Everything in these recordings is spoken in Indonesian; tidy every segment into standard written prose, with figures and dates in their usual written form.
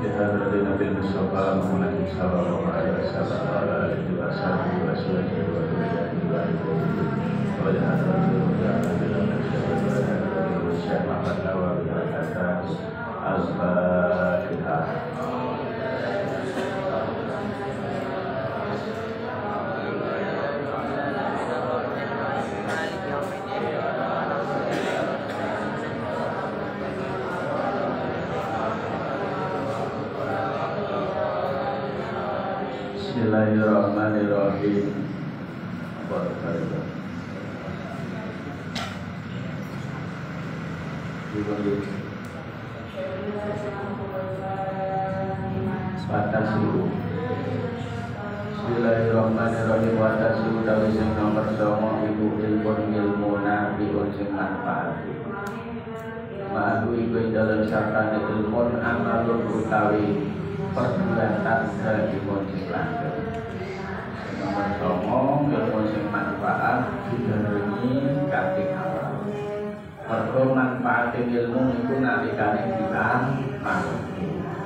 بهذا النبي المصطفى محمد صلى الله عليه وسلم وعلى آله وصحبه وسلم وجعلنا الشيخ محمد نواوي الفاتحة. Bismillahirrahmanirrahim. Bismillahirrahmanirrahim. Watasiru dawi sing nomor 9 iku ilmu nafi'un sing manfaat. Ma'adu iku dalam sartane ilmu amalun utawi perbuatan dari sing langgeng. Nomor 9 ilmu sing manfaat didarengi kanthi amal. Mergo manfaat ilmu iku nalikane diamal.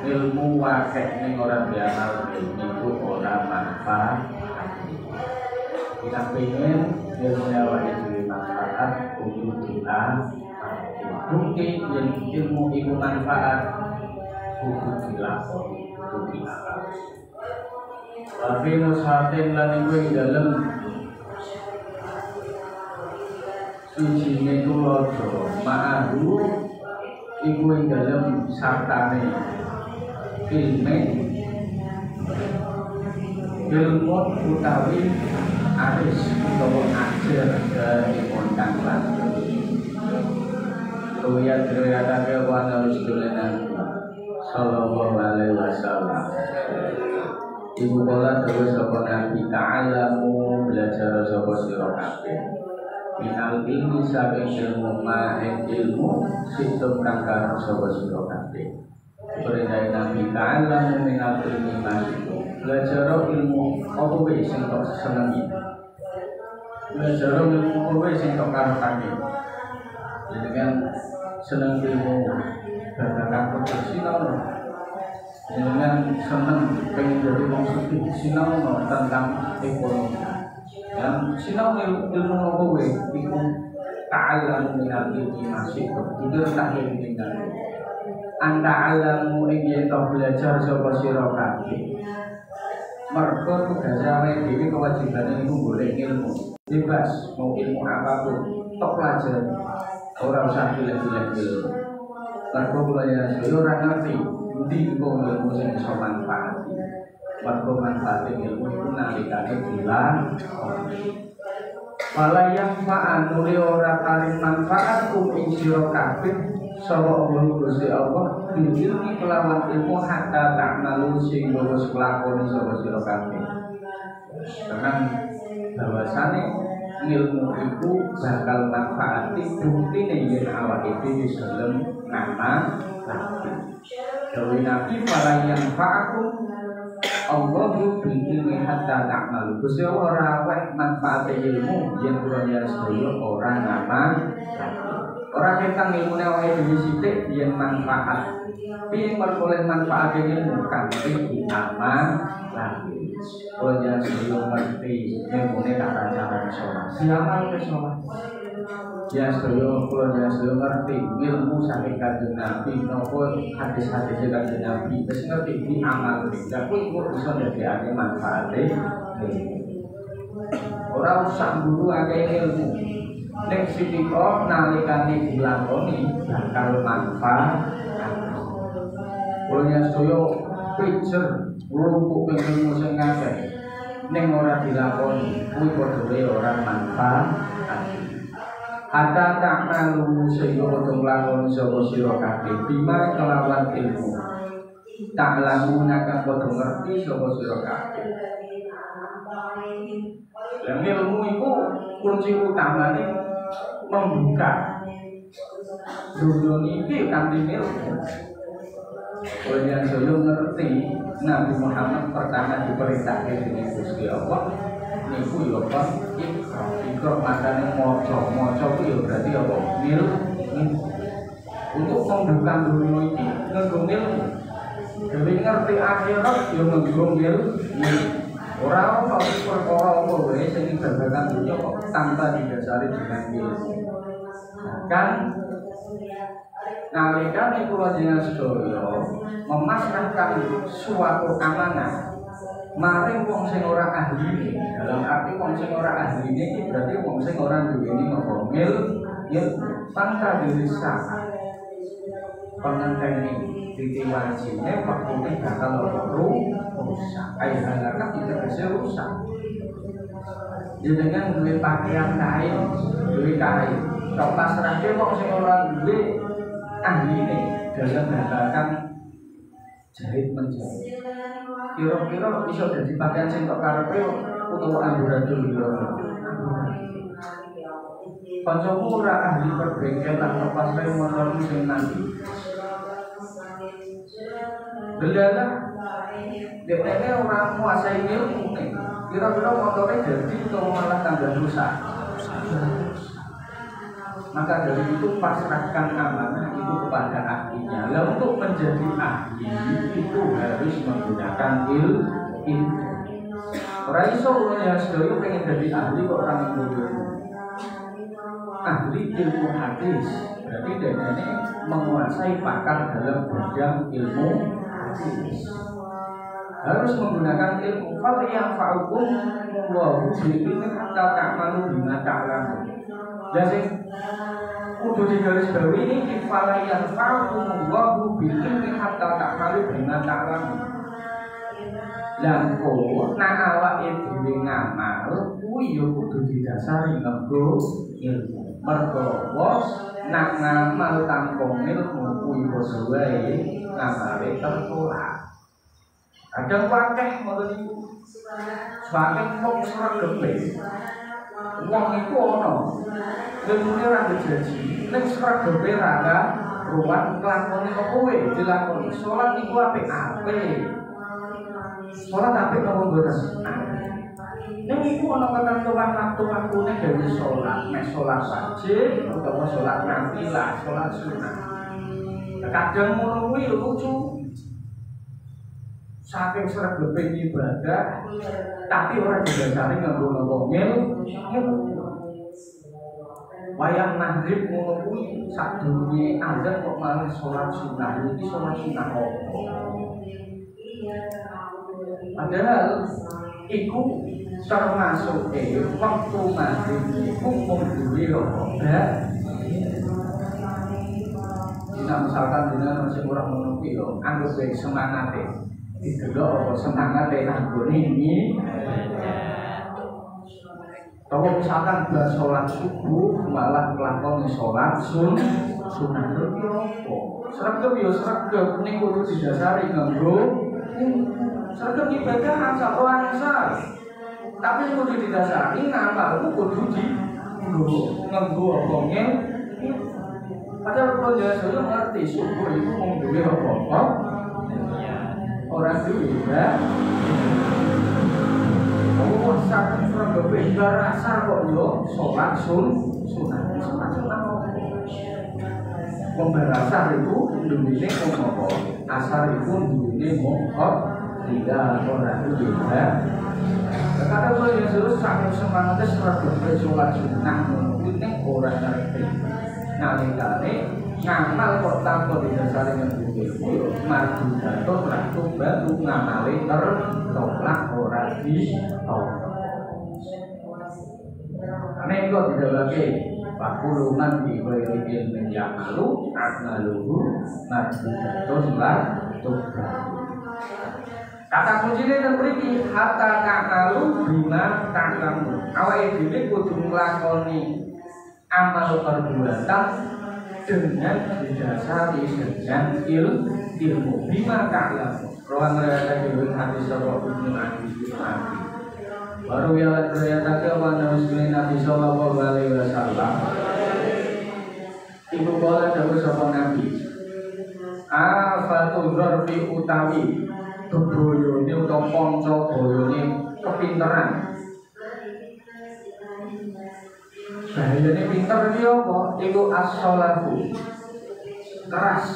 Ilmu wakil ning ora diamal iku ora manfaat. Kita pengen ilmu awake dhewe manfaat kudu kita bukti ilmu iku manfaat kudu dilakoni, kudu diamal. Tapi nusatin lan iku ing dalem sujine tulodo ma'ahu iku ing dalem sartane ilmu utawi aris utawa ajar dari kondang langgeng. Riwayat-riwayatake wa Rasulullah sallallahu alaihi wasallam. Ibu kala terus sapa Nabi ta'alamu belajar sapa sira kabeh. Minal ilmi saking ilmu ma'en ilmu situ kang karo sapa sira kabeh. Perintah Nabi ta'alamu minal ilmi ma'situ. Belajar ilmu apa wae sing kok senengi. Belajar ilmu apa wae sing kok karepake. Jadi kan seneng ilmu babagan sinau. Dengan senang pengen jadi wong sugih sinau tentang ekonomi. Dan sinau ilmu apa wae iku ta'allamu minal ilmi ma'situ. Itu tak tinggal. Anta alamu ing yen belajar sapa sira kabeh. Mergo tugas awake dhewe kewajibane iku golek ilmu. Bebas mau ilmu apapun, tok pelajari. Ora usah pilih-pilih ilmu. Mergo kula ya ora ngerti ndi kok ilmu sing iso manfaat. Mergo manfaat ilmu iku nalikane bilang wala yang ma'anuli ora paling manfaat ing sira kabeh sapa Allah Gusti Allah ilmi kelawan ilmu hatta ta'malu sing wis lakoni sapa sira kabeh. Karena bahwasane ilmu itu bakal manfaati buktine yen awake dhewe gelem ngamal. Dewe Nabi para yang fa'akum Allahu bil ilmi hatta ta'malu. Gusti ora wae manfaat ilmu yen kula ya sedaya ora ngamal. Ora kentang ilmune awake dhewe sithik yen manfaat. Piye perkoleh manfaat ilmu kanthi diamal lagi. Kula ya sedaya ngerti ilmune cara-cara sholat. Siamal ke sholat. Ya sedaya kula ya sedaya ngerti ilmu saking Kanjeng Nabi napa hadis-hadis Kanjeng Nabi wis ngerti diamal. Lah kuwi kok iso ndadekake manfaate. Ora usah guru akeh ilmu. Nek sithik nalikane dilakoni bakal manfaat. Kula sedaya pijer lumpuk ilmu sing akeh ning ora dilakoni kuwi padha ora manfaat. Hatta ta'malu sehingga untuk lakoni sapa sira kabeh bima kelawan ilmu. Ta'lamu akan padha ngerti sapa sira kabeh. Lan ilmu iku kunci utamane membuka dunia iki kanthi ilmu. Kaya saya ngerti Nabi Muhammad pertama diperintahkan dengan Gusti Allah niku ya apa? Ikra makane maca ku ya berarti apa? Ilmu. Untuk membuka dunia ini nganggo ilmu. Dewe ngerti akhirat yo nggombil ora ono perkara apa wae sing babagan dunya kok tanpa didasari dengan ilmu. Kan nalika kula jenengan sedaya memasrahkan suatu amanah maring wong sing ora ahli, dalam arti wong sing ora ahli ini berarti wong sing ora duweni ngomil ya tanpa dirisa pengenteni titi wajibnya waktunya bakal rusak ayah tidak bisa rusak ya dengan duwe pakaian kain duwe kain kalau pasrahnya wong sing ora duwe ahli ini dalam babagan jahit menjahit kira-kira bisa jadi pakaian sing tok karepe utawa amburadul yo. Kancamu ora ahli perbengkel lan lepas rem motor sing nanti. Belalah dekne ora kuasai ilmu nih. Kira-kira motore jadi atau malah tambah rusak. Maka dari itu pasrahkan amanah itu kepada ahlinya. Lalu untuk menjadi ahli itu harus menggunakan ilmu. Orang iso punya sedaya pengen jadi ahli kok orang ilmu. Ahli ilmu hadis berarti dia ini menguasai pakar dalam bidang ilmu hadis. Harus menggunakan ilmu. Fal yang fa'ukum wa husbi'ilmi hatta ta'malu bima ta'lamun. Jadi kudu digarisbawahi ini kifala yang fa'ukum wa husbi'ilmi hatta ta'malu bima ta'lamun. Lan kok nak awake dhewe ngamal kuwi ya kudu didasari nganggo ilmu. Mergo nak ngamal tanpa ilmu kuwi padha wae ngamale tertolak. Kadang wakeh ngoten niku. Saking wong sregepe. Wong iku ana. Ilmune ora dijaji. Nek sregepe ra ruwat nglakoni kok kowe dilakoni. Salat iku apik-apik. Salat apik kok mboten. Nek iku ana ketentuan waktu-waktune dhewe salat, nek salat wajib utawa salat nafilah, salat sunah. Kadang ngono kuwi lucu. Saking sregepe ibadah, tapi orang didasari nganggo ngomel. Wayang maghrib ngono kuwi sadurunge azan kok malah salat sunah. Iki salat sunah opo? Padahal iku termasuk waktu maghrib iku mung duwe obat. Dina misalkan dina masih kurang menuki yo, anggap baik semangate. Didelok semangat anggone ini. Kalau misalkan buat sholat subuh malah nglakoni sholat sunah iki opo? Sregep yo sregep ning kudu didasari nganggo sregep ibadah asal langsar. Tapi kudu didasari ngamalmu kudu nganggo apa ngene. Padahal kalau dia ngerti subuh itu mung duwe apa-apa. Orang duwe ya. Oh, sak sregep asar kok yo salat sunah. Salat sunah. Pemberasar itu duwine apa? Asar itu duwine mongkot tidak orang duwe ya. Kadang kalau Yesus sak semangatnya sregep salat sunah kuwi ora ngerti. Nalikane ngamal kok tanpa didasari nganggo ilmu maju jatuh ratu batu ngamale tertolak ora ditolak. Nek kok didawake pakuluman di ghairi ilmin ya'malu akmaluhu maju jatuh ratu. Kata kuncine nang mriki hatta ta'malu bima ta'lamu. Awake dhewe kudu nglakoni amal perbuatan dengan didasari dengan ilmu bima ta'lamu. Rawan riwayat Ibnu Hadis sallallahu alaihi wasallam. Baru ya riwayat Nabi sallallahu alaihi wasallam. Ibu bola dawuh sapa Nabi. Afatul dzarfi utawi beboyone utawa kanca boyone kepinteran. Bahayane pinter iki apa? Iku as-shalatu. Keras.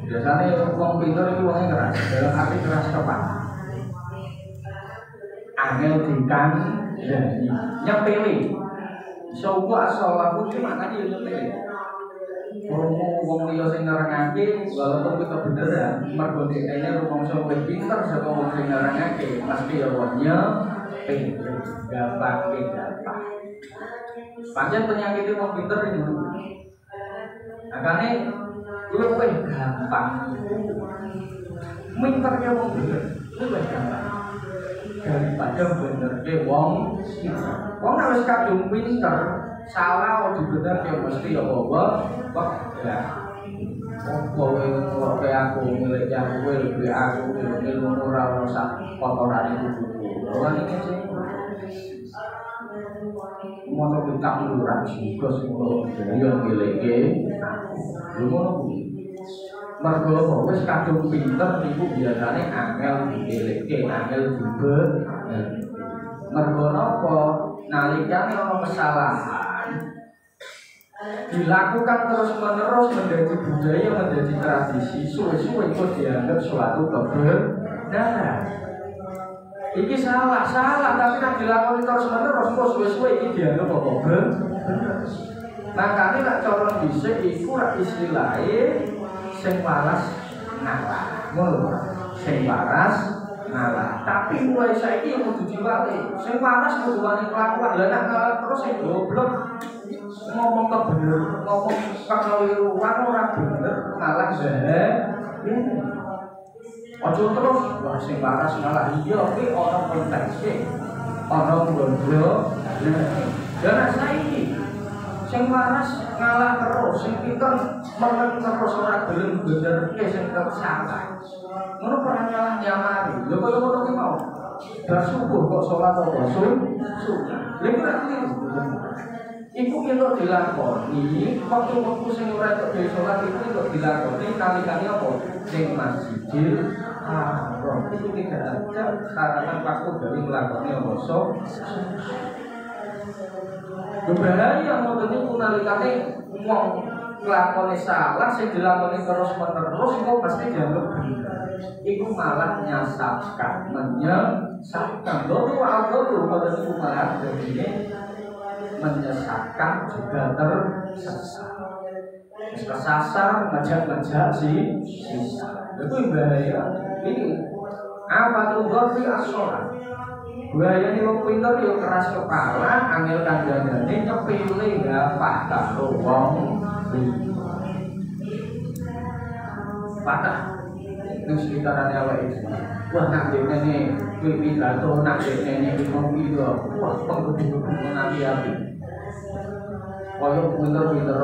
Biasanya wong pinter itu wongnya keras, dalam arti keras kepala. Angel dikan jadi nyepele. Sopo asalaku itu maknanya nyepele. Wong liya sing nerangake walaupun kita beneran mergo dekne rumangsa kowe pinter saka wong sing nerangake mesti ya wongnya gampang. Pancen penyakit wong pinter itu. Makane luwih gampang. Pinternya wong bener, luwih gampang. Daripada benerke wong pinter. Wong nek wis kadung pinter, salah kok dibenerke mesti ya apa? Kok ya. Kowe aku milik aku lebih aku ilmu ora sak kotoran itu. Ora iki sing mono kita murah juga semua yang miliki lu ngono kuwi mergo wis kadung pinter niku biasane angel miliki angel juga mergo napa nalikane ana kesalahan dilakukan terus-menerus menjadi budaya menjadi tradisi suwe-suwe itu dianggap suatu kebenaran. Iki salah tapi nek dilakoni terus-menerus kok suwe-suwe iki dianggap apa bener. Makane nek cara dhisik iku rak istilahe sing waras ngalah. Ngono. Sing waras ngalah. Tapi mulai saiki yo kudu diwali. Sing waras kudu wani kelakuan. Lah nek ngalah terus sing goblok ngomong kebener, ngomong kekeliruan ora bener, ngalah bae. Ojo terus wah sing waras malah iya kuwi ana kontekse. Ana nggondo. Dan saiki sing waras ngalah terus, sing pinter meneng terus ora gelem benerke sing salah. Ngono ora nyalah nyamari. Lho kaya ngono ki mau. Bar subuh kok salat apa sunah. Lha kira kliru. Iku kena dilakoni waktu-waktu sing ora tok dhewe salat iku kok dilakoni kali-kali apa sing Masjidil Haram. Itu tidak ada syarat waktu dari melakoni apa bahaya ngoten niku nalikane wong nglakoni salah sing dilakoni terus-menerus iku pasti dianggap bener. Iku malah menyesatkan. Lho ngoten niku malah dadine menyesatkan juga tersesat. Kesasar ngajak-ngajak sisa. Itu bahaya. Ini apa tuh gofi asolat? Bahaya ini wong pinter yo keras kepala, angel kandhane nyepile gapah karo wong patah. Ning sekitaran awake iki. Wah nak dene kuwi pidato nak dene ngomong iki wah pengen nabi-nabi. Koyo pinter-pinter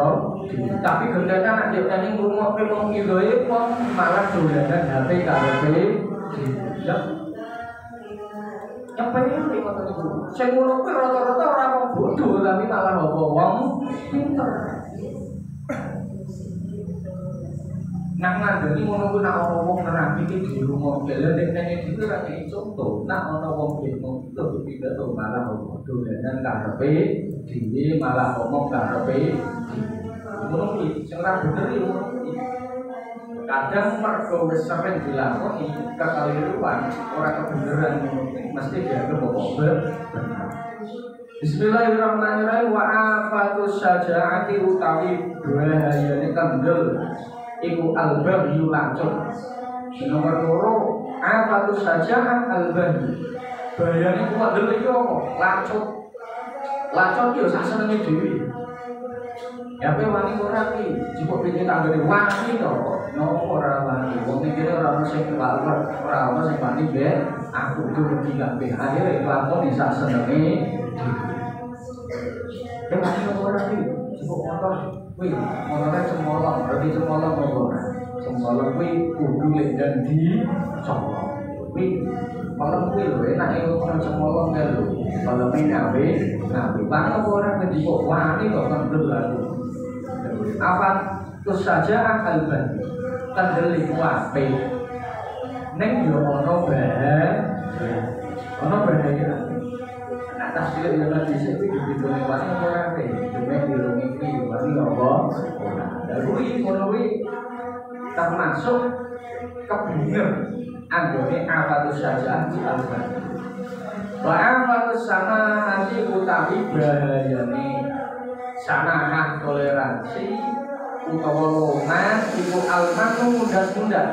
tapi gendane anak dene ngrungokke wong idoe wong malah dolanan HP karepe Yang penting ngoten niku. Sing ngono kuwi rata-rata ora wong bodoh tapi malah apa wong pinter. Nak ngandani ngono kuwi nak ana wong nerang iki di rumah lha nek nene iki ora kaya contoh. Nak ana wong bingung itu pidato malah bodoh dan karepe dhewe malah ngomong karepe ngono kuwi sing ora bener iki ngono kuwi. Kadang mergo wis sampeyan dilakoni kekeliruan ora kebenaran mesti dianggap bener. Bismillahirrahmanirrahim wa afatus syaja'ati utawi bahayane kendel iku al-baghi lancung. Nomor 2 afatus syaja'at al-baghi. Bahayane ku kendel iki apa? Lancung. Lancung yo sak senenge dhewe. Ya kowe wani ora iki, jupuk pinggir tanggane wani to. No ora wani, wong iki ora ono sing keluar, ora ono sing wani ben aku kudu gak ben akhire lakoni sak senenge. Kowe wani ora iki, jupuk motor kuwi, motore semolong, berarti semolong ora. Semolong kuwi kudu lek dan di colong. Kuwi kalau kuwi lho enake wong semolong kae lho. Kalau menawe, bang ora kedipok wani kok kendel aku. Apa terus saja al-baghi kendel iku ape ning yo ana bahaya nek tasile yo nek dhisik iki ditone wani ora ape demek dirungi iki wani apa ora kuwi ngono kuwi termasuk kebener anggone afatus sajaan di al-Fatihah. Wa afatus samahati utawi bahayane samahah toleransi utawa loman iku al-manu mundat-mundat.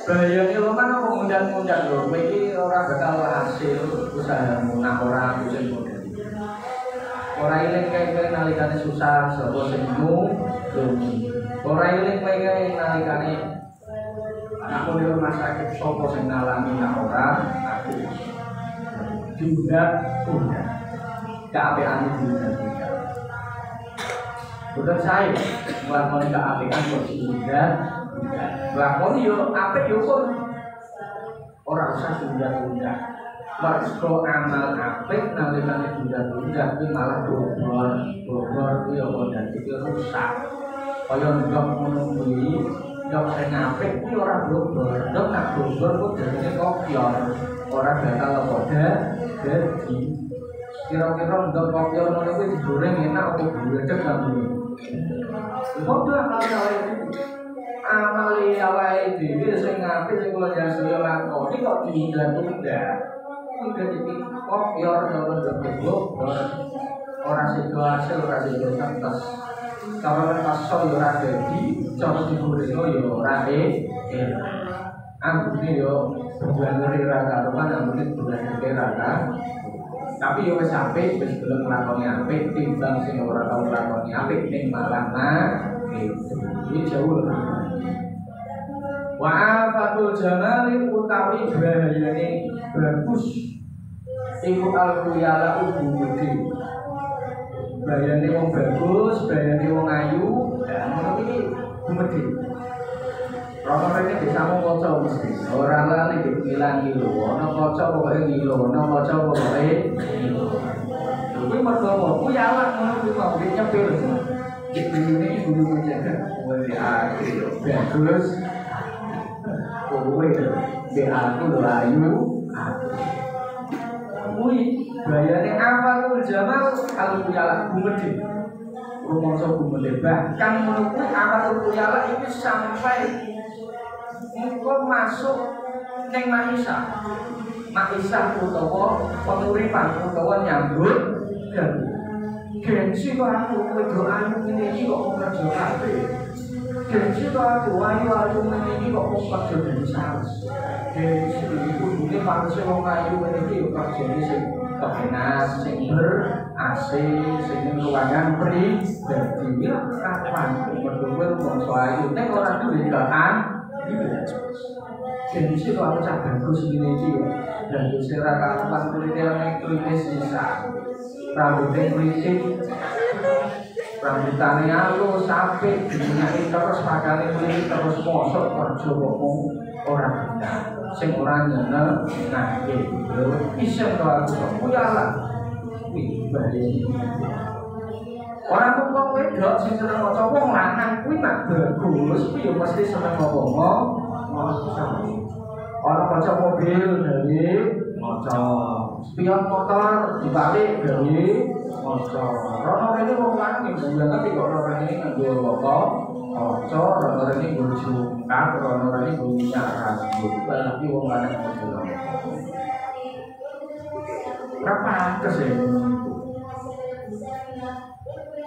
Bahayane loman apa mundat-mundat lho, kowe iki ora bakal hasil usahamu nak ora kusen mundat. Ora eling kae nalikane susah sapa sing ora eling kae nalikane anakmu di rumah sakit sapa sing nalami nak ora aku juga keapean juga. Bukan saya melakukan keapean kok juga. Lakon yo apik yo pun ora usah tunda-tunda. Mergo amal apik nalikane tunda-tunda kuwi malah bobor kuwi apa dadi rusak. Kaya ndok ngono kuwi, ndok sing apik kuwi ora bobor. Ndok nak bobor kok dadine kopior. Ora bakal apa dadi. Kira-kira ndok kopior ngono kuwi digoreng enak apa diledek kabeh. Padha akal-akale amali awake dhewe sing apik sing kula jasaya lakoni kok ditunda-tunda. Kuwi dadi kopior ndok ora sido hasil ora sido kantos. Kalau kaso yo ora dadi, cara digoreng yo ora anggone yo bulan ora karuan anggone bulan ora. Tapi yo wis apik, wis gelem nglakoni apik timbang sing ora tau nglakoni apik ning malah iki jauh lebih. Wa afatul jamali utawi bahayane bagus iku al-khuyala ubudi. Bahayane wong bagus, bahayane wong ayu, ngono iki gumedhe. Rata-rata desamu kaca mesti. Ora lali dibilang iki lho, ana kaca pokoke ngilo, ana kaca pokoke ngilo. Kuwi mergo kuwi awak ngono kuwi kok nyepil. Iki kudu menjaga kuwi akhir bagus. Kuwi be aku lho ayu. Kuwi bayane afatul jamal al-khuyala gumedhe. Rumangsa gumedhe bahkan menurut afatul khuyala itu sampai engko masuk ning Maisa utawa penguripan utawa nyambut dan gengsi kok aku wedo ayu ngene iki kok kerja kabeh. Gengsi kok aku ayu ngene iki kok kerja dadi sales. Gengsi iku dene panese wong ayu ngene iki kok kerjane sing kepenas, sing ber-asih, sing ruangan pribadi. Kapan berdua bangsa ayu nek ora duwe kahan jadi situ aku cak bagus gini iki dan kusira kapan kulitnya sisa rambutnya kritik rambutannya halus sampai diminyain terus pakane kulit terus mosok kerja ngomong orang benar sing orang nyene nah lho iseng to aku kuyalah kuwi bahaya orang kok wedok sing seneng maca wong lanang kuwi mak bagus kuwi yo mesti seneng ngomong orang maca mobil dari maca spion motor dibalik dari maca rono rene wong lanang iki banget kok rono rene nggo apa maca rono rene nggo jungkat rono rene nggo minyak rambut iki wong lanang maca berapa kesel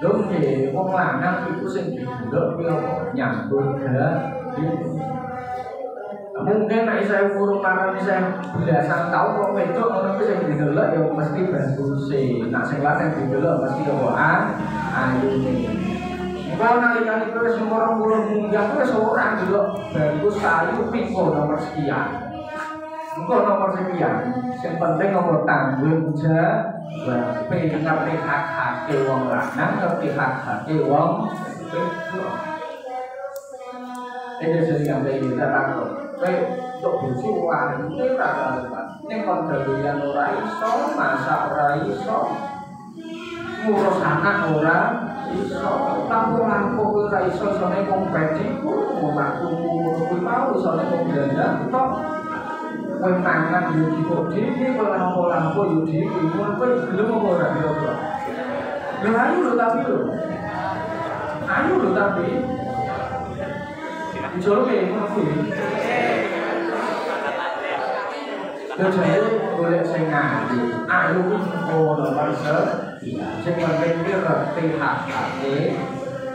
Dongke, wong lanang itu sing didelok kuwi apa nyambut mungkin nek saya urung marani saya belasan tahun wong wedok ngono kuwi sing didelok ya mesti baguse. Nek sing lanang didelok mesti apa ayune. Kalau nalikane kowe wis umur 20 munggah kowe wis ora ndelok bagus ayu pingko nomor sekian. Engko nomor sekian. Sing penting nomor tanggung jawab. Ngerti hak-hak wong lanang, ngerti hak-hak wong wedok. Ini sering sampai kita takut. Untuk bojo wanita ora karuan. Ning kon gawean ora iso, masak ora iso. Ngurus anak ora iso. Lampu-lampu ora iso sone wong pediku, omahku kuwi mau sone wong dandang tok. Kowe mangan yo dhewe, kowe lampu-lampu yo dhewe, kowe gelem apa ora kira-kira. Lha ayu lho tapi. Ayu lho tapi. dijolke ngono kuwi. Jadi golek sing ngaji, ayo iki ora parse. Sing penting iki ngerti hak-hake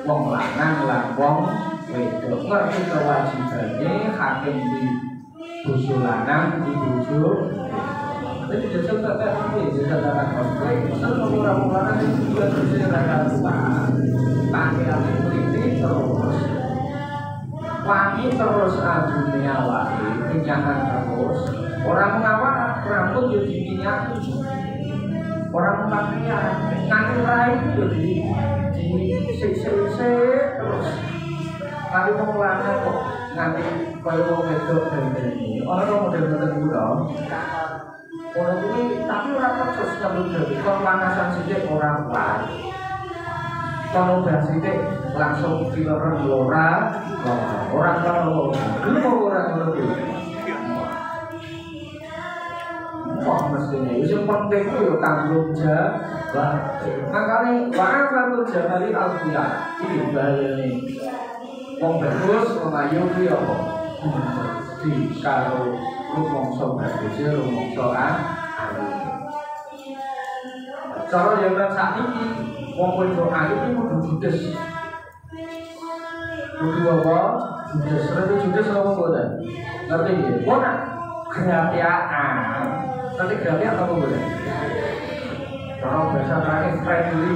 wong lanang lan wong wedok, ngerti kewajibane hakim di bojo lanang di bojo. Tapi jajal tak iki jajal konflik. Terus ora-ora iki juga terus ora kuat. Pakai apa politik terus. Wangi terus dunia wae, minyakan terus. Orang ngawak rambut yo diminyak. Orang pakaian nganti rai yo sik-sik terus. Kali wong lanang kok nganti koyo wong wedok dari ora model-model iku to. Ora kuwi tapi ora terus nyambung gawe. Kok panasan sithik ora kuat. Kalau sithik langsung dilorong orang kalau orang wah mestinya itu penting itu tanggung jawab. Makanya wa'afatul jabali al-qiyah ini bahaya nih. Wong bagus mengayu itu ya kok di kalau lu mongso bagus ya lu mongso cara yang saat ini wong wedok ayu iki kudu judes. Kudu apa? Judes. Rene judes apa mboten? Ngerti nggih? Kok nak grapiaan. Nanti grapian apa mboten? Cara bahasa terakhir friendly.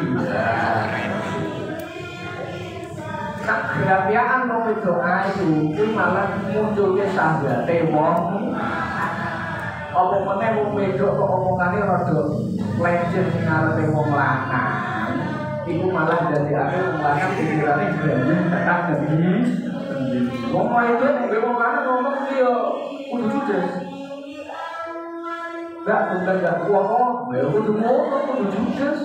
Nak grapiaan wong wedok ayu kuwi malah munculke sahabate wong. Apa meneh wong wedok kok omongane rada lecet ngarepe wong lanang. Iku malah dari akhir wong lanang pikirannya berani tekan demi wong itu wong lanang ngomong iki yo kudu judes. Enggak kuat ya kudu ngono kudu judes.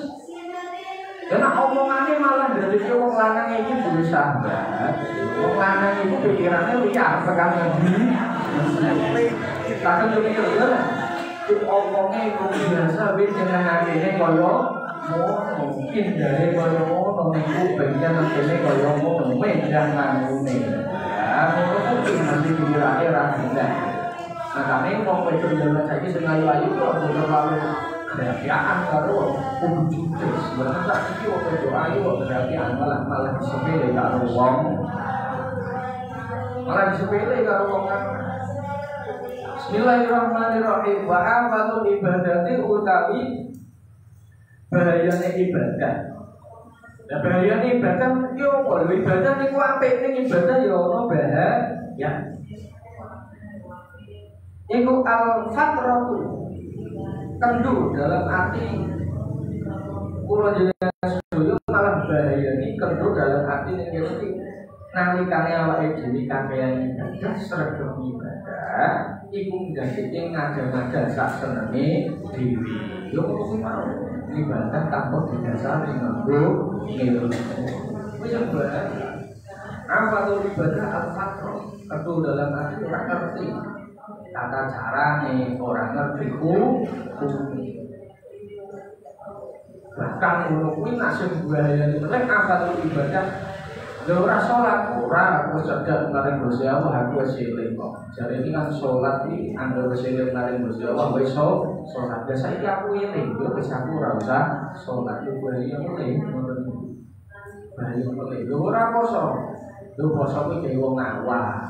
Karena omongannya malah dari wong lanang iki duwe sahabat. Wong lanang itu pikirannya liar tekan demi. Takkan yo mikir lho. Omongnya itu biasa wis jenengane kaya mungkin dari kaya ngono niku bagian nangene kaya ngono medan nangune. Ya, ngono kuwi nanti dikirake ra bener. Makane wong wedok jaman saiki sing ayu-ayu kok ora terlalu grafiaan karo kudu judes. Berarti tak iki wong wedok ayu kok grafiaan malah disepele karo wong. Malah disepele karo wong kan. Bismillahirrahmanirrahim. Wa amatul ibadati utawi bahayane ibadah. Nah bahayane ibadah yo kok ibadah niku apik ning ibadah yo ono bahaya. Iku al-fatratu kendu dalam arti kula jenengan sedaya malah bahayane kendu dalam arti ning iki nalikane awake dhewe kakean ibadah sregep ibadah iku ndadekne ngada-ngada sak senenge dhewe. Yo kok mau ibadah tanpa didasari nganggo ilmu. Wis bahaya. Apa tuh ibadah al-fatra? Itu dalam arti orang ngerti tata carane, orang ngerti hukum. Bahkan ngono kuwi nasib bahayane lek apa tuh ibadah lho ora salat ora aku sedek maring Gusti Allah aku wis eling kok. Jare iki kan salat iki anggo wis eling maring Gusti Allah wis salat. Ya saiki aku eling yo wis aku ora usah salat yo kuwi eling ngono. Bahaya kok lho ora poso. Lho poso kuwi kaya wong awam.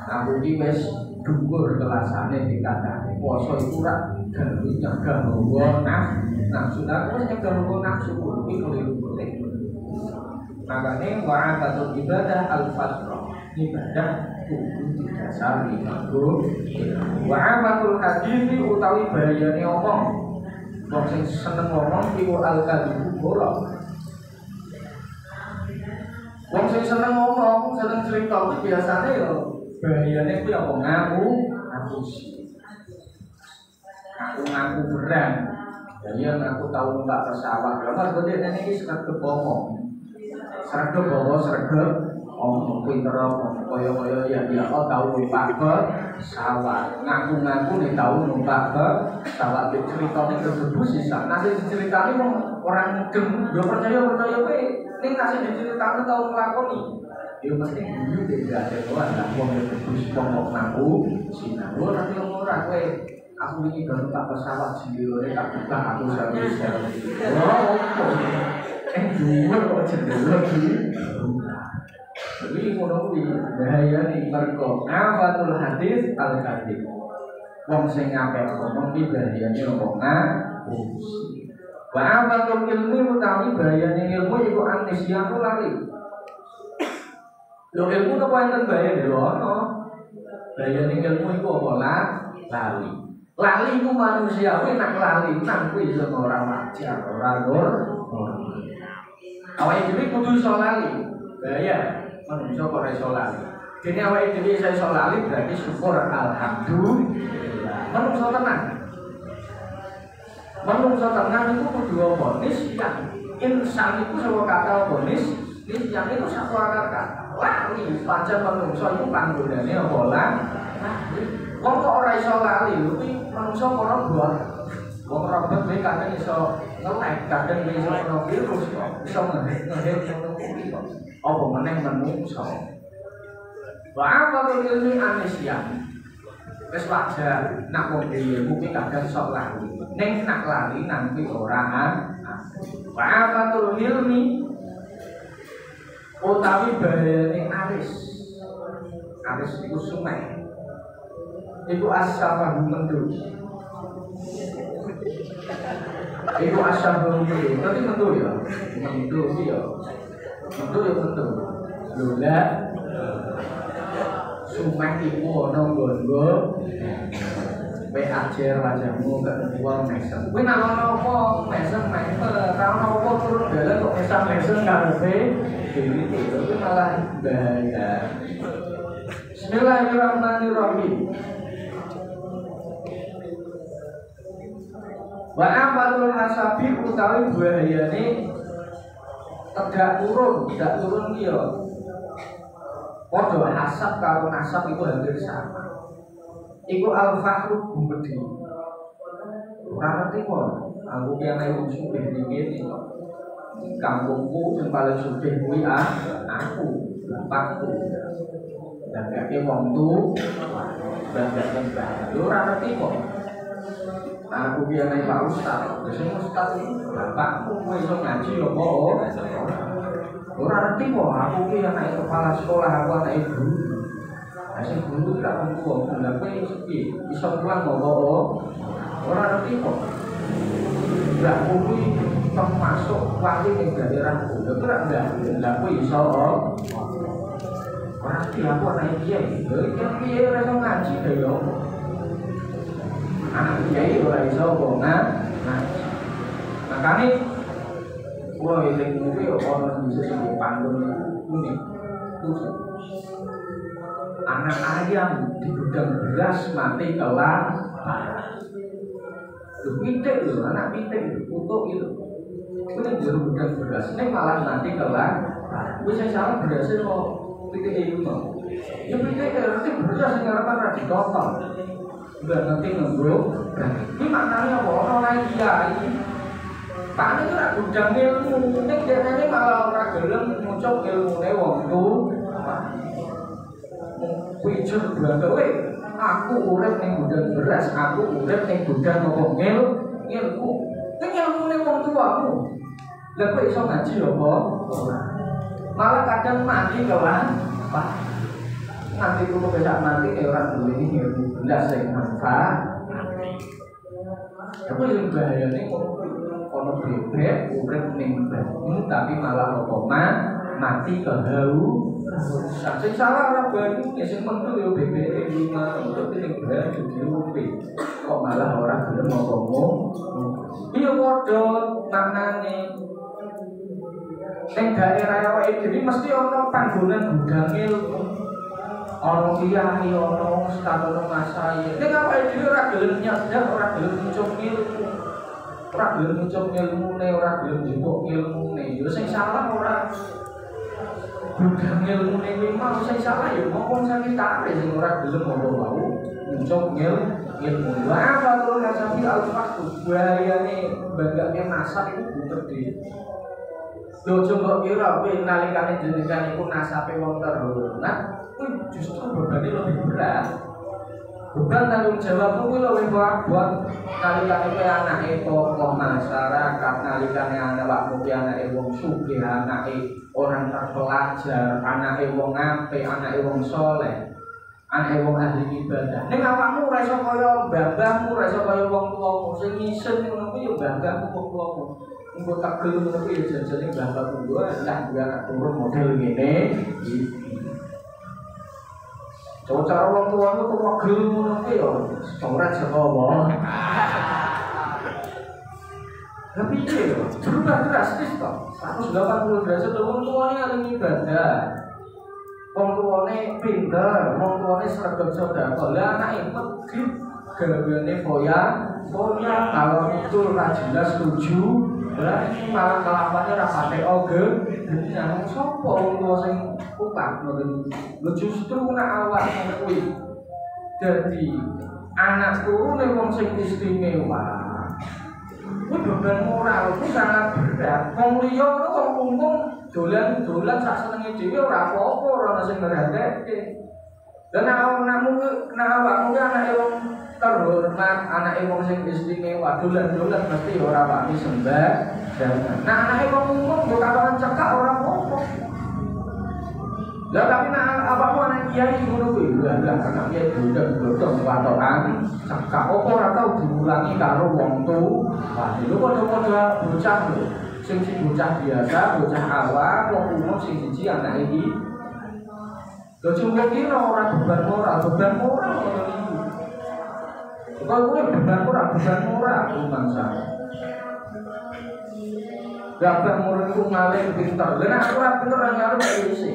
Aku iki wis dhuwur kelasane dikatakan poso iku ora ganggu nyegah hawa nafsu. Aku wis nyegah hawa nafsu kuwi keliru. Makanya wa'abatul ibadah al-fatrah ibadah kudu didasari nganggo wa'abatul hadithi utawi bahayane omong. Wong sing seneng ngomong iku al-kadhibu bolong. Wong sing seneng ngomong, seneng cerita iki biasane yo bahayane kuwi apa ngaku ngaku beran. Jadi aku tahu numpak pesawat. Lah kok dene iki sregep ngomong. Sregep bawa sregep omong pinter kaya ya oh tahu numpak pesawat. Ngaku-ngaku nek tahu numpak pesawat ceritane kedebus sisa. Nah sing diceritani wong orang mudeng yo percaya kowe ning nasi diceritani tahu nglakoni. Yo mesti guru tidak ada doang, nggak mau ngebus ngomong mampu, sinau nanti orang kowe. Aku ini baru tak pesawat sendiri, tak buka aku sambil share. Wow, dua kok cenderung lagi. Jadi ngono kuwi bahaya nih mergo afatul hadis al kadhib. Wong sing ngapel ngomong iki bahayane ngomong Wa afatul ilmi utawi bahayane ilmu iku amnesiaku lali. Lho ilmu apa enten bahaya lho ono. Bahayane ilmu iku apa lali. Lali iku manusia kuwi nak lali nang kuwi iso ora wajar, ora normal. Awake dhewe kudu iso lali. Bahaya. Manusia kok iso lali. Dene awake dhewe iso lali berarti syukur alhamdulillah. Manusia tenang. Manusia tenang itu kudu apa? Nisyan. Insan itu sebuah kata apa? Nisyan itu satu akar kata. Lali. Pancen manusia itu panggonane apa lali. Wong kok ora iso lali, kuwi manusia ora buat. Wong robot kuwi kadang iso ngelek, kadang iso ono virus kok. Iso ngehet ngono kuwi kok. Apa meneh menungso. Wa apa ilmi amnesia. Wis wajar nak wong dhewe kuwi kadang sok lali. Ning nak lali nang kuwi ora wa apa ilmi utawi bahayane aris. Aris iku sungai. Iku asal mendu. Iku asal mendu. Tapi mendu ya. Mendu ya. Mendu ya mendu. Lola. Sungai iku ono nggo. Kowe ajar wajahmu ketua mesem. Kowe nang ono mesem ra ono apa turun dalan kok mesem karepe dhewe itu malah bahaya. Bismillahirrahmanirrahim. Wa amalul hasabi utawi bahayane tidak turun dia. Padha hasab karo nasab itu hampir sama. Iku al-fahru gumbedi. Ora ngerti kok. Aku ki ana wong sugih iki kok. Kampungku sing paling sugih kuwi aku, bapakku. Dan kake wong tu bangga-bangga. Ora ngerti kok. Aku biar naik Pak Ustaz, biasanya Ustaz bapakku mau iso ngaji apa? Orang ngerti kok, aku biar naik kepala sekolah, aku naik guru. Asal guru tidak mampu, nggak boleh iso pulang apa? Orang ngerti kok. Nggak boleh termasuk wali di daerahku, nggak boleh iso. Orang ngerti aku naik dia, dia rasa ngaji deh. Anak kiai ora iso kok makane kulo eling kuwi ono bisa sing panggon ngene anak ayam di gudang beras mati kelaparan. Pitik lho, anak pitik utuk itu kuwi jero gudang beras ning malah mati kelaparan. Wis sing salah beras kok pitik itu mau ya pitik ngerti beras sing ngarepan ra ditotol. Udah nanti nunggu. Ini maknanya apa? Orang lain kiai. Pak ini tuh gudang ilmu. Ini biasanya malah orang gelem ngucap ilmunya wong tu. Wujud berangkat. Aku urip ning gudang beras. Aku urip ning gudang ngomong ilmu. Ini ilmunya wong tuamu. Lah kok iso ngaji apa? Malah kadang mati kawan. Pak. Nanti kulo besok mati orang dulu ini ilmu belas yang manfaat. Tapi yang bahaya ini kono bebek urip ning banyu tapi malah apa mati kehau. Sing salah ora banyu ya sing penting yo bebek lima untuk ning banyu diupi. Kok malah ora gelem ngomong. Iya padha maknane. Ning daerah awake dhewe mesti ana panggonan gudang ilmu. Ono kiai, ono ustaz, ono masai. Nek awake dhewe ora gelem nyadar, ora gelem ngucap ilmu. Ora gelem ngucap ilmune, ora gelem njupuk ilmune. Yo sing salah ora gudang ilmune kuwi mau sing salah yo ngomong sakitare sing ora gelem ngono wae. Ngucap ilmu. Wa afatul hasabi al-faqdu. Bahayane banggane nasab iku gede. Lho coba kira kowe nalikane jenengan iku nasabe wong terhormat, kuwi justru bebane lebih berat. Beban tanggung jawabmu kuwi luwih berat nalikane kowe anake tokoh masyarakat, nalikane awakmu kuwi anake wong sugih, anake orang terpelajar, anake wong apik, anake wong saleh, anake wong ahli ibadah. Ning awakmu ora iso kaya mbah-mbahmu, ora iso kaya wong tuamu sing isin ngono kuwi ya mbah-mbahmu wong tuamu. Engko tak gelem ngono kuwi ya jajane mbah-mbahmu kuwi lah dia anak turun model ngene iki. Cara wong tuamu kok gelem ngono kuwi ya ora saka apa. Tapi iya, berubah drastis toh. 180 derajat wong tuane aling ibadah. Wong tuane pinter, wong tuane sregep sedekah. Lah anake medhit gaweane foya, kalau itu ora jelas setuju, lah iki malah kelakuane ora patek oge. Jeneng sapa wong tuwa sing kupat ngoten. Lho justru nek awak kuwi dadi anak turune wong sing istimewa. Kuwi beban moral itu sangat berat. Wong liya ngono wong kumpul dolan-dolan sak senenge dhewe ora apa-apa, ora ono sing ngeradekke. Dan awakmu anake wong terhormat, anake wong sing istimewa, dolan-dolan mesti ora wani sembah. Nah anake wong umum yo katon cekak ora apa-apa. Lah tapi nek awakmu anak kiai ngono kuwi, lah karena kiai bodho-bodho watokan cekak apa ora tau diulangi karo wong tuwa. Lho padha-padha bocah lho. Sing bocah biasa, bocah awam, wong umum sing siji anak iki. Lho cuma kira ora beban moral ngono iki. Kok kuwi beban moral bangsa. Gabah muridku ngalih pinter. Lah nek aku ora pinter ora nyaro kaya iki.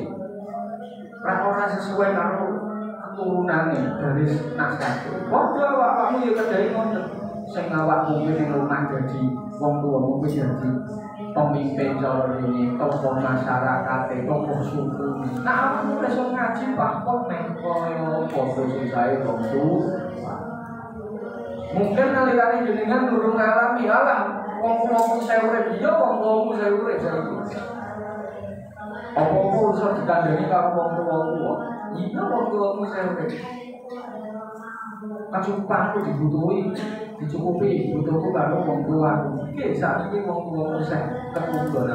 Ora sesuai karo keturunane dari naskah. Padha awakmu ya kedai ngoten. Sing awakmu ning rumah dadi wong tuwamu wis dadi pemimpin cara ini, tokoh masyarakat, tokoh suku. Nah awakmu iso ngaji pakok nek koyo padha susahe wong tuwa. Mungkin nalikane jenengan durung ngalami alam wong-wong saya urip ya wong-wong saya urip saiki. Apa-apa usah dikandani karo wong tuwa. Iya wong tuwamu saya urip. Kacupanku dicukupi butuhku karo wong tuwaku. Iki saiki wong tuwamu saya ketunggal.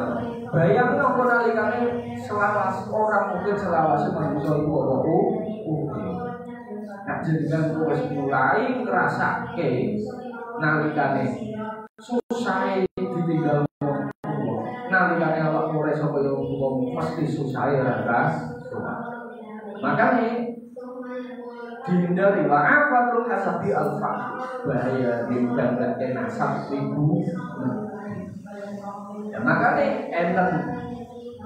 Bayangno kok nalikane selawas orang mungkin selawase manusa iku apa Nah jenengan wis mulai ngrasake nalikane susah ditinggal nalikane awakmu ora iso kaya wong mesti susah ras. Makane dihindari wa afatul hasabi al-faqr, bahaya dibanggakan nasab ibu. Ya makane enten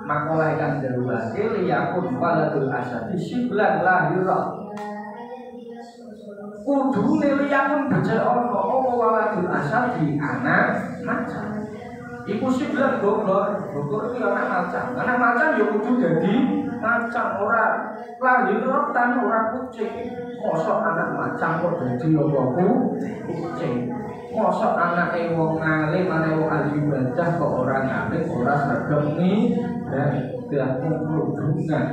makalah kan darwase liyakun waladul asadi siblan lahira. Kudu liyakun becik ana waladul asadi anak macan. Iku siblan gogor iki anak macan. Anak macan ya kudu dadi macan ora lahir tan ora kucing. Mosok anak macan kok dadi apa kucing. Mosok anake wong alim, anake wong ahli ibadah kok ora ngalim, ora sregep ni dan hubungan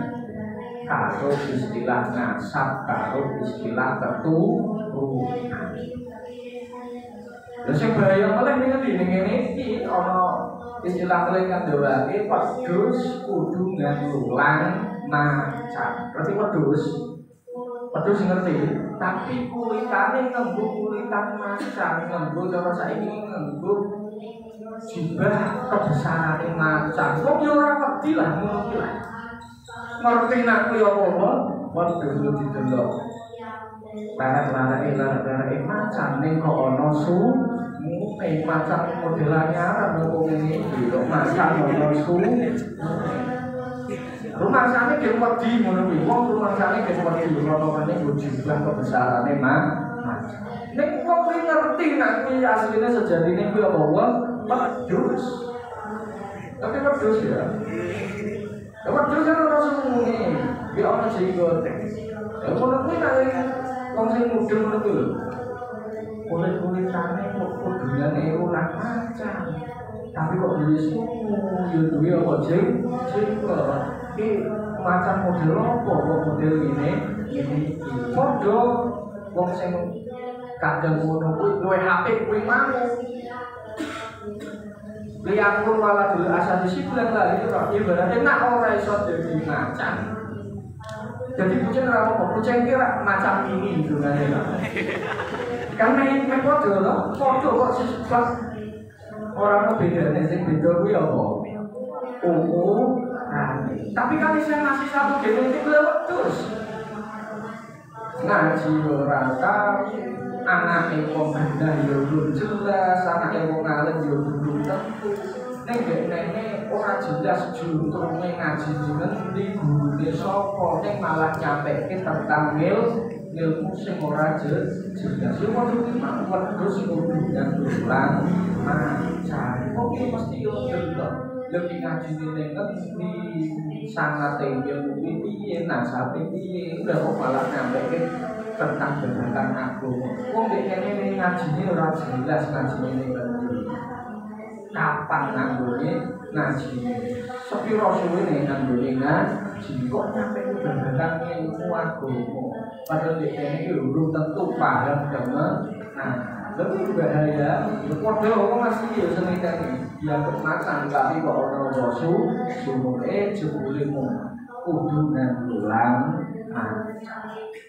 karo istilah nasab, karo istilah keturunan. Lha sing bahaya oleh ning ngene iki ana istilah kalian dewake wedhus kudu ngalulang macan. Berarti wedhus ngerti, tapi kulitane nganggo kulitan macan, nganggo cara saiki nganggo jibah kebesarane macan. Kok yo ora wedi lah ngono ki lah. Ngerti nek yo apa, wedhus didelok. Larek-larek macan ning kok ana macan modelane arep kok ngene iki kok macan ono rumah sana ge wedi ngono kuwi wong rumah sana ge wedi ngono-ngene jumlah kebesarane macan nek wong kuwi ngerti nek kuwi asline sejatine kuwi apa wong wedhus tapi wedhus ya wedhus kan ora semuanya ya ono jenggote ya ngono kuwi nek wong sing mudeng ngono kuwi kulit-kulitane kok kudune ulah macan. Tapi kok diriku yo duwe apa jeng iki macam model apa kok model ini padha wong sing kadang ngono kuwi luwih apik kuwi mau liang pun malah dulu asal disiplin lah itu kok ibaratnya nak ora iso dadi macan jadi kucing ora apa kucing kira macam ini dungane karena ini padha lho padha kok sifat orang bedane sing beda kuwi apa tapi kan saya ngasih satu genetik lewat terus ngaji ora tahu anake wong bandah yo jelas anake wong alim yo belum tentu ning dekne ora jelas juntrunge ngaji ngendi gurune sapa ning malah nyampeke tentang ilmu sing ora jelas yo kudu wedhus hubungan ulang kok mesti yo lebih ngaji ning ngendi sangat ilmu piye nasabe piye udah kok malah nyampeke tentang tentang agama. Wong dekne ngajine ora jelas ngajine ning kapan nganggone ngaji. Sepiro suwene nganggone ngaji kok nyampe tentang ilmu agama. Padahal dekne iki belum tentu paham dengan lebih bahaya. Padha wong asli yo senengane dia kemasan tapi kok ana bosu sumure jebulemu kudu ngulang.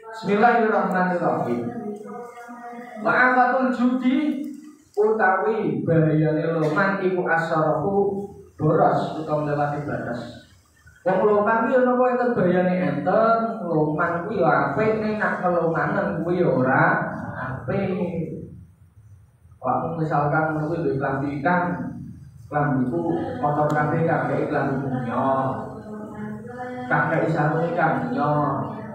Bismillahirrahmanirrahim. Ma'afatul judi utawi bahayane loman iku asarafu boros utawa melewati batas. Wong loman kuwi ana kok enten bahayane enten, loman kuwi yo apik ning nak kelomanen kuwi ora apik. Wong misalkan ngono kuwi duwe klambi ikan, klambiku kotor kabeh kabeh klambi punya. Kakek sarung ikan yo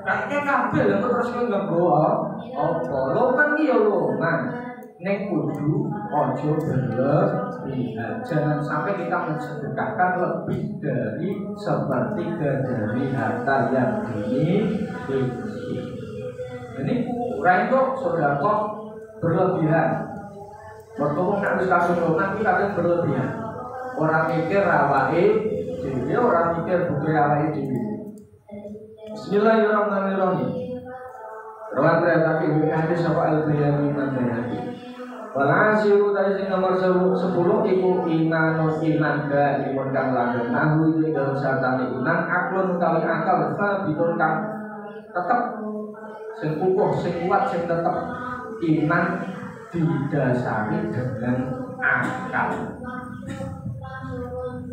kakek kabel lho terus nganggo apa loman iki yo loman nek kudu aja berlebihan jangan sampai kita mensedekahkan lebih dari sepertiga dari harta yang dimiliki ini raiko sedekah berlebihan bertemu nek wis kasih loman iki kadang berlebihan orang mikir awake dhewe orang mikir butuh awake dhewe. Bismillahirrahmanirrahim. Rawan beratake hadis sapa al-Bayani man Bayani. Walasiru tadi sing nomor 10 iku imanus iman ga imun kang langgeng nahu iki dalam sartane iman aklun utawi akal sabitun kang tetep sing kukuh sing kuat sing tetep iman didasari dengan akal.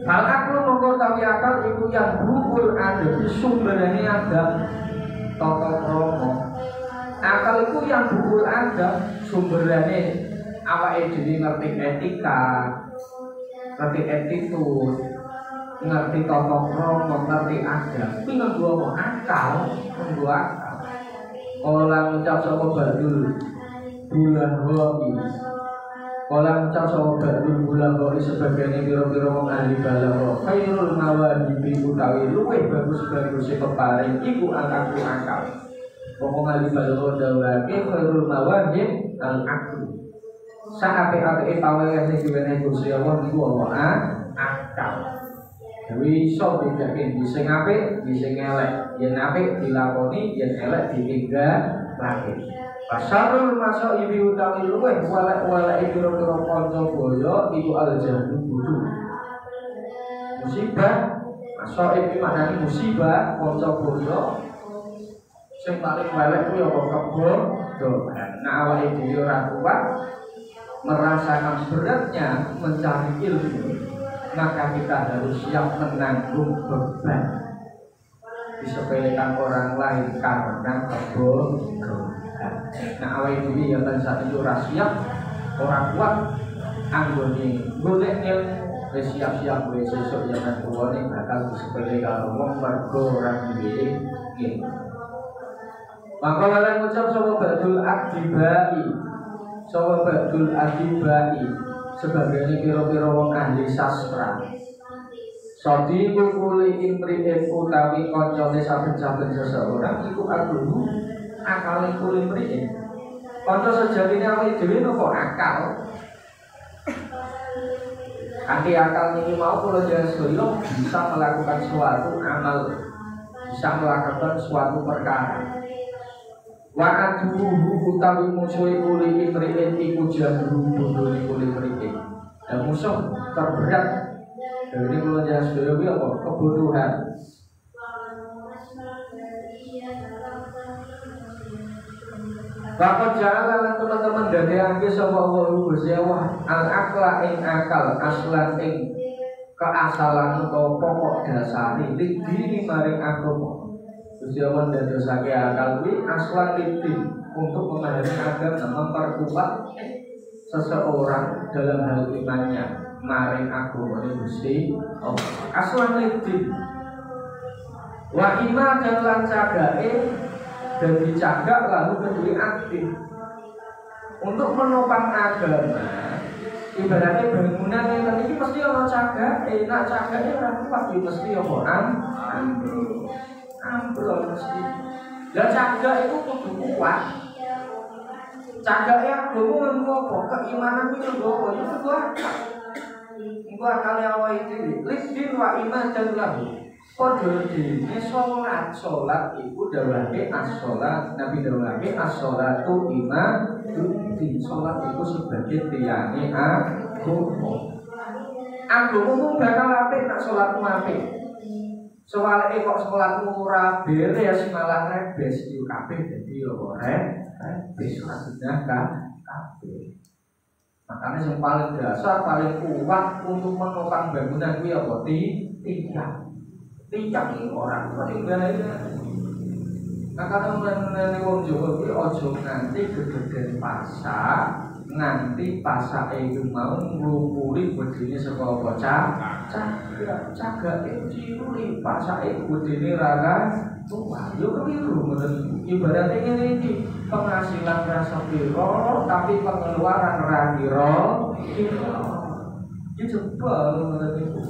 Hal akal mongko tawi akal iku yang bukul ada di sumberane ada tata krama. Akal iku yang bukul ada sumberane awake dhewe ngerti etika, ngerti attitude, ngerti tata krama, ngerti adab. Kuwi nganggo akal, nganggo akal. Kala ngucap sapa badul bulan wa'i Kala ngucap sapa badul bulan wa'i sebagainya kira-kira wong ahli balagha khairul mawadibi utawi luwih bagus-baguse peparing iku akal. Wong ahli balagha dawuhake khairul mawadib al-aql. Sahape-ape paweyan sing diwenehi Gusti Allah niku akal. Dewi iso bedake di sing apik, di sing elek. Yen apik dilakoni, yen elek ditinggalake. Pasarul masuk ibi utawi luweh walek-walek kira-kira kanca boyo iku aljahdu bodho. Musibah masuk ibi maknane musibah kanca boyo sing paling walek kuwi apa kebodohan. Nah awake dhewe ora kuat merasakan beratnya mencari ilmu, maka kita harus siap menanggung beban disepelekan orang lain karena kebodohan. Nah awake dhewe ya kan saat itu ora siap, ora kuat anggone golek ilmu, wis siap-siap kowe sesuk ya kan tuwane bakal disepele karo wong mergo ora duwe ilmu. Maka lan ngucap sapa badul adibai, sapa badul adibai sebagai kira-kira wong ahli sastra. Sadiqul kuli imri'in utawi kancane saben-saben seseorang iku agungmu akale kuli imri'in. Kanca sejatine awake dhewe napa akal? Kaki akal ini mau kalau jangan soyo bisa melakukan suatu amal, bisa melakukan suatu perkara. Wa aduhu utawi musuhi kuli imri'in iku jahru bodoni kuli imri'in. Dan musuh terberat dari kalau jangan soyo apa? Kebodohan. Bapak jalan teman-teman dari angki sapa Allah Gusti Allah al-aqla ing akal aslan ing keasalan atau pokok dasari lidini maring agama. Gusti Allah ndadosake akal kuwi aslan lidin untuk memahami agama, memperkuat seseorang dalam hal imannya maring agama Gusti Allah. Aslan lidin wa ima dan lan cagake dan dicagak lalu kedua aktif untuk menopang agama. Ibaratnya bangunan yang tadi mesti orang cagak, nak cagaknya orang kuat, mesti orang ambrol mesti. Dan cagak itu kudu kuat. Cagaknya agama apa? Keimanan itu apa? Itu kuat. Itu akalnya awal itu. Listin wa iman dan lahu. Kodol dini sholat itu dawake as-sholat. Nabi dawake as-sholatu iman duti. Sholat itu sebagai tiangnya agama. Agamamu bakal apik nak sholatmu apik. Soalnya kok sholatmu ora beres malah rebes yo kabeh dadi yo rebes maksudnya kabeh. Makanya yang paling dasar paling kuat untuk menopang bangunan kuwi apa? Tiang ini orang peninggalannya. Maka teman-teman wong Jawa kuwi aja nganti gegeden pasak, nganti pasak itu mau nglupuri bedine saka apa cagak cilik pasak bedine raga tua. Yo keliru ngoten. Ibaratnya ngene iki, penghasilan rasa piro tapi pengeluaran ra kira. Iki coba ngoten niku.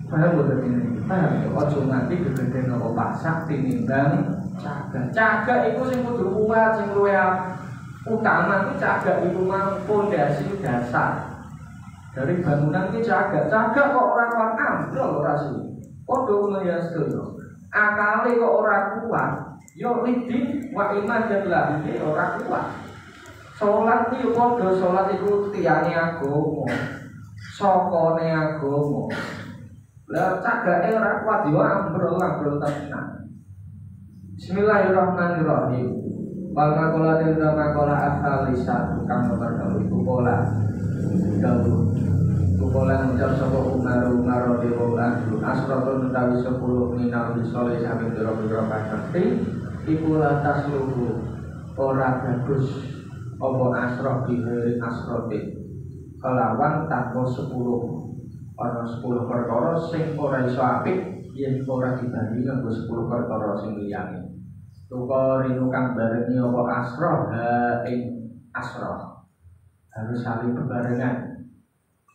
Paham boten ini? Paham. Ojo nganti gegeden apa pasak tinimbang cagak. Cagak iku sing kudu kuat, sing luwih utama itu cagak iku mang pondasi dasar. Dari bangunan iki cagak. Cagak kok ora kuat ambrol ora sih. Padha ngono ya sedaya. Akale kok ora kuat, yo lidin wa iman dan lahi ora kuat. Salat iki padha salat iku tiane agama. Sokone agama. Lah cagake ora kuat yo ambrol tenan. Bismillahirrahmanirrahim. Wal maqala dan maqala asal-lisat kang nomor 2 iku pola. Dawuh. Pola ngucap sapa Umar radhiyallahu anhu asratun utawi 10 minal bisoleh saking pira-pira kasakti iku lantas lugu ora bagus apa asrah bihari asrati kelawan tanpa 10 ana 10 perkara sing ora iso apik yen ora dibanding kanggo 10 perkara sing liyane. Tuka rinu kang barengi apa asrah ing asrah harus saling berbarengan.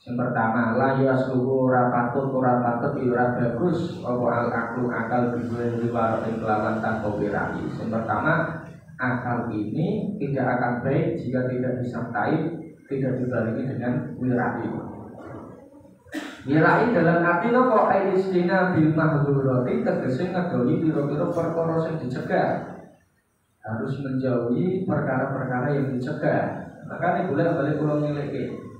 Yang pertama, la yasluhu ora patut ora bagus apa al-aqlu akal dibuat ing kelawan tanpa wirahi. Yang pertama, akal ini tidak akan baik jika tidak disertai, tidak dibarengi dengan wirahi. Wirahi dalam arti napa aistina bil mahdhurati tegese ngedoli pira-pira perkara sing dicegah. Harus menjauhi perkara-perkara yang dicegah. Makanya bolak-balik kula ngeleke.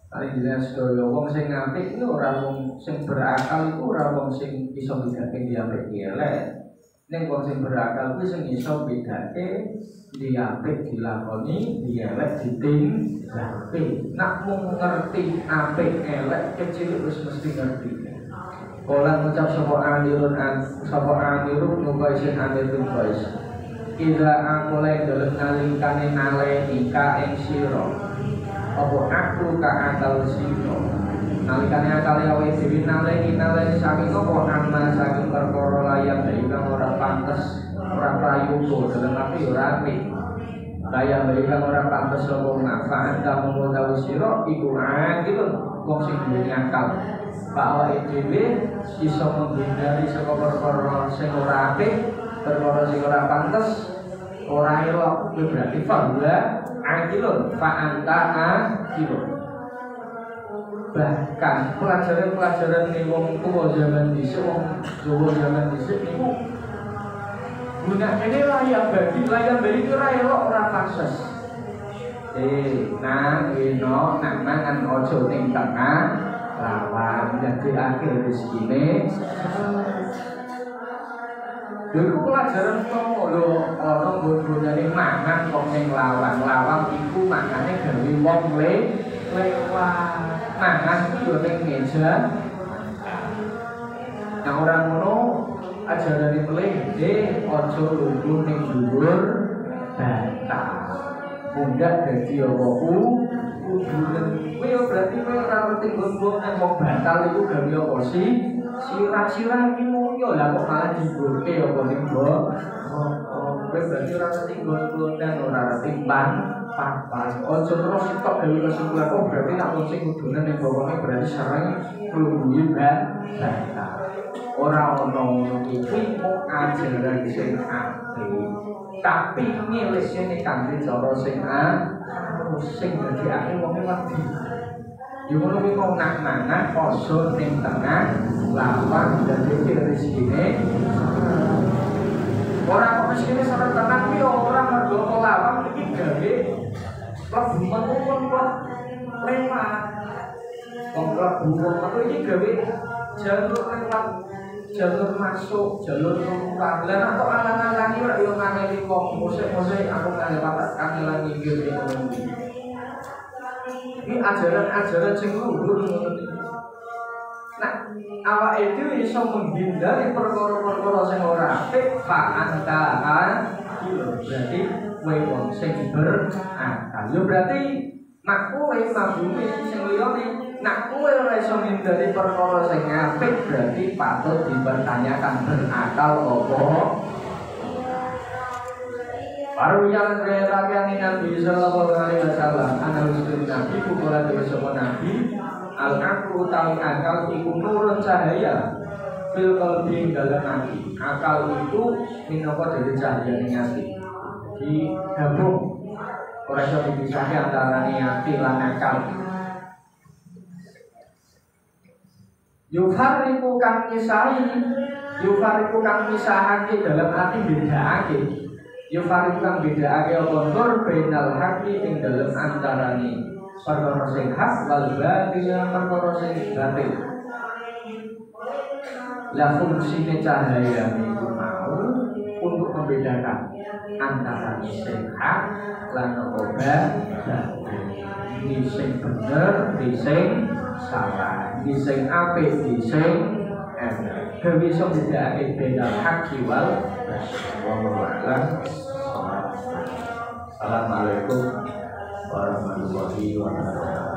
Kali jelas sedaya wong sing apik itu ora wong sing berakal iku ora wong sing iso bedake dia apik elek. Ning wong sing berakal kuwi sing iso bedake dia apik dilakoni, dia elek ditinggalke. Nak mung ngerti apik elek kecil wis mesti ngerti. Kala ngucap sapa amirun nubaisin amirun bais. Ida aku lek dalem nalinkane naleni ka ing sira. Apa aku ka akal sira. Nalikane akal awake dhewe naleni saking apa amma saking perkara layak ingkang ora pantes, ora prayoga dalam arti ora apik. Layak ingkang ora pantes apa manfaat kamu utawi sira iku akilun wong sing duwe akal. Bahwa dhewe iso menghindari saka perkara sing ora apik, perkara sing ora pantes, ora elok berarti fahuwa akilun fa anta akilun. Bahkan pelajaran-pelajaran nih wong tua zaman dhisik, wong Jawa zaman dhisik niku gunakane layang bagi itu ra elok ora pases. Nang eno nang mangan ojo ning tengah lawan dadi akhir rezekine. Dulu pelajaran kok lho ana nggon-nggone mangan kok ning lawang iku makane gawe wong lewat. Mangan iku yo ning meja. Nah ora ngono ajarane pelih aja lungguh ning dhuwur batas. Mundak dadi apa kudunen. Kuwi yo berarti kowe ora ngerti nggon nang wong batal iku gawe apa sih? Sirah-sirah iki mulya lah kok malah digorke apa ning kowe berarti ora ngerti nggon dan ora ngerti papan. Ojo terus sitok gawe kesimpulan kok berarti nek wong sing kudunen ning bawone berarti sareng nglungguhi batal. Ora ono ngono iki mung ajaran sing apik. Tapi milisnya kanthi cara sing sing dadekake wong wedi. Yo ngono kuwi kok nak mangan poso ning tengah lawan dadekake rezekine. Ora kok rezekine sampe tenan kuwi ora mergo lawan iki gawe klebu menunggu kok lewat. Wong klebu metu iki gawe jalur lewat. Jalur masuk, jalur keluar. Lah kok alang-alang iki ora yo ngangeli wong musik-musik aku ngangel papat kangelan nginggil ekonomi. Ini ajaran-ajaran sing luhur ngono iki. Nah, awake dhewe iso menghindari perkara-perkara sing ora apik, fa'antaan berarti kowe wong sing berakal. Yo berarti nek kowe mabune sing liyane nak kowe ora iso ngindari perkara sing apik berarti patut dipertanyakan berakal apa. Baru yang beritakan Nabi sallallahu alaihi wasallam ana usul Nabi kula dhewe sapa Nabi al-aqlu utawi akal iku nurun cahaya fil qalbi dalam hati. Akal itu minangka dari cahaya ning ati. Digabung ora iso dipisahke antara hati lan akal. Yufariku kang misahake dalam hati bedakake. Yufariku kang bedakake apa nur bainal haqi ing dalam antarane perkara sing hak wal batil perkara sing batil. La fungsine cahaya niku mau untuk membedakan antara sing hak lan apa batil. Ini sing bener, ini sing salah, di sing apik, di sing elek. Gawe iso bedakake bedal haqi wal batil. Assalamualaikum.